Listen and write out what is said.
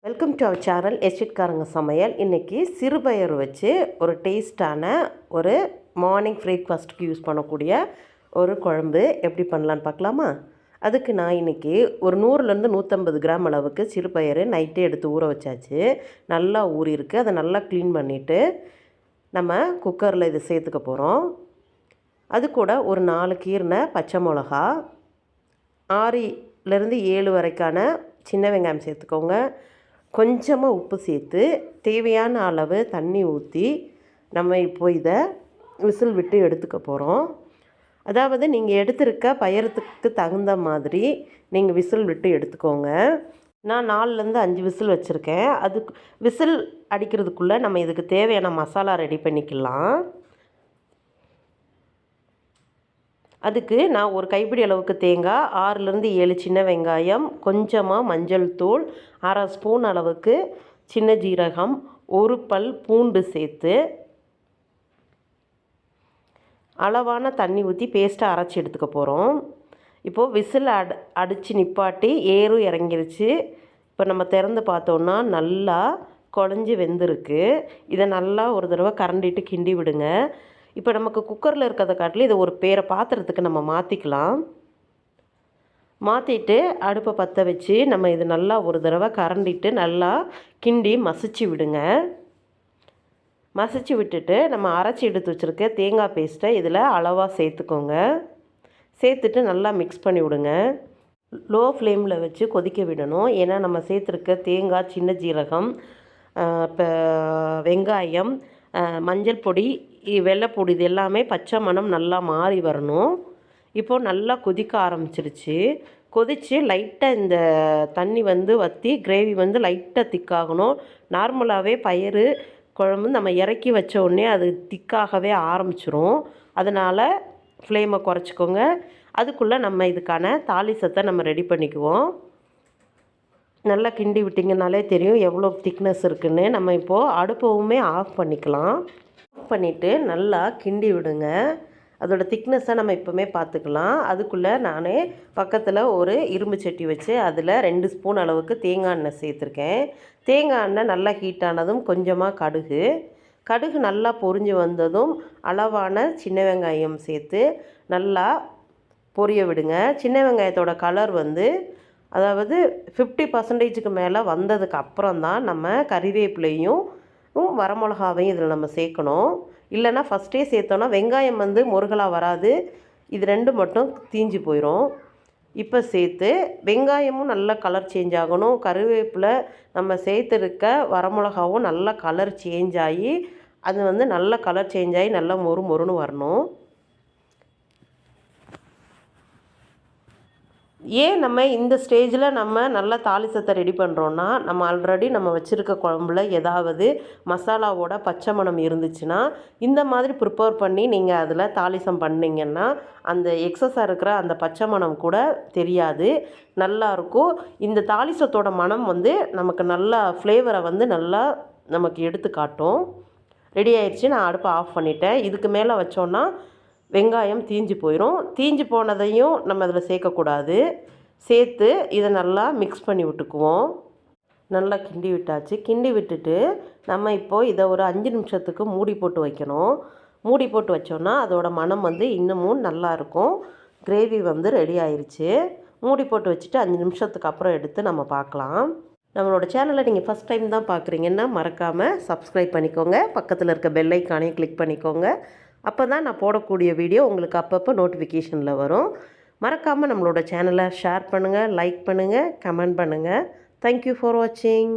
Welcome to our channel எஸ்டிட்காரங்க சமையல். இன்றைக்கி சிறுபயறு வச்சு ஒரு டேஸ்டான ஒரு மார்னிங் பிரேக்ஃபாஸ்ட்டுக்கு யூஸ் பண்ணக்கூடிய ஒரு குழம்பு எப்படி பண்ணலான்னு பார்க்கலாமா? அதுக்கு நான் இன்றைக்கி ஒரு 100லேருந்து 150 கிராம் அளவுக்கு சிறுபயறு நைட்டே எடுத்து ஊற வச்சாச்சு. நல்லா ஊறியிருக்கு. அதை நல்லா க்ளீன் பண்ணிவிட்டு நம்ம குக்கரில் இதை சேர்த்துக்க போகிறோம். அது கூட ஒரு 4 கீறின பச்சை மிளகா, 6லேருந்து 7 வரைக்கான சின்ன வெங்காயம் சேர்த்துக்கோங்க. கொஞ்சமாக உப்பு சேர்த்து தேவையான அளவு தண்ணி ஊற்றி நம்ம இப்போ இதை விசில் விட்டு எடுத்துக்க போகிறோம். அதாவது நீங்கள் எடுத்துருக்க பயரத்துக்கு தகுந்த மாதிரி நீங்கள் விசில் விட்டு எடுத்துக்கோங்க. நான் 4லேருந்து 5 விசில் வச்சுருக்கேன். அதுக்கு விசில் அடிக்கிறதுக்குள்ளே நம்ம இதுக்கு தேவையான மசாலா ரெடி பண்ணிக்கலாம். அதுக்கு நான் ஒரு கைப்பிடி அளவுக்கு தேங்காய், 6லேருந்து 7 சின்ன வெங்காயம், கொஞ்சமாக மஞ்சள் தூள், 1/2 ஸ்பூன் அளவுக்கு சின்ன ஜீரகம், 1 பல் பூண்டு சேர்த்து அளவான தண்ணி ஊற்றி பேஸ்ட்டாக அரைச்சி எடுத்துக்க போகிறோம். இப்போது விசில் அடித்து நிப்பாட்டி ஏறும் இறங்கிருச்சு. இப்போ நம்ம திறந்து பார்த்தோன்னா நல்லா குழஞ்சி வெந்திருக்கு. இதை நல்லா ஒரு தடவை கரண்டிட்டு கிண்டி விடுங்க. இப்போ நமக்கு குக்கரில் இருக்கிறத காட்டிலும் இதை ஒரு பாத்திரத்துக்கு நம்ம மாற்றிக்கலாம். மாற்றிட்டு அடுப்பை பற்ற வச்சு நம்ம இது நல்லா ஒரு தடவை கரண்டிட்டு நல்லா கிண்டி மசிச்சு விடுங்க. மசிச்சு விட்டுட்டு நம்ம அரைச்சி எடுத்து வச்சுருக்க தேங்காய் பேஸ்ட்டை இதில் அளவாக சேர்த்துக்கோங்க. சேர்த்துட்டு நல்லா மிக்ஸ் பண்ணி விடுங்க. லோ ஃப்ளேமில் வச்சு கொதிக்க விடணும். ஏன்னா நம்ம சேர்த்துருக்க தேங்காய், சின்ன ஜீரகம், இப்போ வெங்காயம், மஞ்சள் பொடி, வெள்ளைப்பொடி இது எல்லாமே பச்சை மணம் நல்லா மாறி வரணும். இப்போது நல்லா கொதிக்க ஆரம்பிச்சிருச்சு. கொதித்து லைட்டாக இந்த தண்ணி வற்றி கிரேவி லைட்டாக திக்காகணும். நார்மலாகவே பயிறு குழம்பு நம்ம இறக்கி வச்ச உடனே அது திக்காகவே ஆரம்பிச்சிரும். அதனால் ஃப்ளேமை குறைச்சிக்கோங்க. அதுக்குள்ளே நம்ம இதுக்கான தாளிசத்தை நம்ம ரெடி பண்ணிக்குவோம். நல்லா கிண்டி விட்டிங்கனாலே தெரியும் எவ்வளோ திக்னஸ் இருக்குதுன்னு. நம்ம இப்போது அடுப்பவுமே ஆஃப் பண்ணிக்கலாம். ஆஃப் பண்ணிவிட்டு நல்லா கிண்டி விடுங்க. அதோட திக்னஸை நம்ம இப்போவுமே பார்த்துக்கலாம். அதுக்குள்ளே நான் பக்கத்தில் ஒரு இரும்பு சட்டி வச்சு அதில் 2 ஸ்பூன் அளவுக்கு தேங்காய் எண்ணெய் சேர்த்துருக்கேன். தேங்காய் எண்ணெய் நல்லா ஹீட் ஆனதும் கொஞ்சமாக கடுகு நல்லா பொரிஞ்சு வந்ததும் அளவான சின்ன வெங்காயம் சேர்த்து நல்லா பொரிய விடுங்க. சின்ன வெங்காயத்தோட கலர் அதாவது 50% மேலே வந்ததுக்கு அப்புறம் தான் நம்ம கறிவேப்பிலையும் வரமிளகாவையும் இதில் நம்ம சேர்க்கணும். இல்லைன்னா ஃபஸ்ட்டே சேர்த்தோன்னா வெங்காயம் முருகலாக வராது. இது 2 மட்டும் தீஞ்சு போயிடும். இப்போ சேர்த்து வெங்காயமும் நல்லா கலர் சேஞ்ச் ஆகணும். கறிவேப்பிலை நம்ம சேர்த்துருக்க வரமிளகாவும் நல்லா கலர் சேஞ்ச் ஆகி அது நல்லா கலர் சேஞ்ச் ஆகி நல்லா மொறுன்னு வரணும். ஏன் நம்ம இந்த ஸ்டேஜில் நம்ம நல்லா தாளிசத்தை ரெடி பண்ணுறோன்னா, நம்ம ஆல்ரெடி நம்ம வச்சுருக்க குழம்புல ஏதாவது மசாலாவோட பச்சை மணம் இருந்துச்சுன்னா இந்த மாதிரி ப்ரிப்பேர் பண்ணி நீங்கள் அதில் தாளிசம் பண்ணிங்கன்னா அந்த எக்ஸஸாக இருக்கிற அந்த பச்சை மணம் கூட தெரியாது, நல்லாயிருக்கும். இந்த தாளிசத்தோட மணம் நமக்கு நல்லா ஃப்ளேவரை நல்லா நமக்கு எடுத்து காட்டும். ரெடி ஆயிடுச்சு. நான் அடுப்பை ஆஃப் பண்ணிட்டேன். இதுக்கு மேலே வச்சோன்னா வெங்காயம் தீஞ்சு போயிடும். தீஞ்சு போனதையும் நம்ம அதில் சேர்க்கக்கூடாது. சேர்த்து இதை நல்லா மிக்ஸ் பண்ணி விட்டுக்குவோம். நல்லா கிண்டி விட்டாச்சு. கிண்டி விட்டுட்டு நம்ம இப்போது இதை ஒரு 5 நிமிஷத்துக்கு மூடி போட்டு வைக்கணும். மூடி போட்டு வச்சோன்னா அதோட மனம் இன்னமும் நல்லாயிருக்கும். கிரேவி ரெடி ஆயிடுச்சு. மூடி போட்டு வச்சுட்டு 5 நிமிஷத்துக்கு அப்புறம் எடுத்து நம்ம பார்க்கலாம். நம்மளோட சேனலை நீங்கள் ஃபஸ்ட் டைம் தான் பார்க்குறீங்கன்னா மறக்காமல் சப்ஸ்கிரைப் பண்ணிக்கோங்க. பக்கத்தில் இருக்க பெல் ஐக்கானையும் கிளிக் பண்ணிக்கோங்க. அப்போ தான் நான் போடக்கூடிய வீடியோ உங்களுக்கு அப்பப்போ நோட்டிஃபிகேஷனில் வரும். மறக்காமல் நம்மளோட சேனலை ஷேர் பண்ணுங்கள், லைக் பண்ணுங்கள், கமெண்ட் பண்ணுங்கள். தேங்க்யூ ஃபார் வாட்சிங்.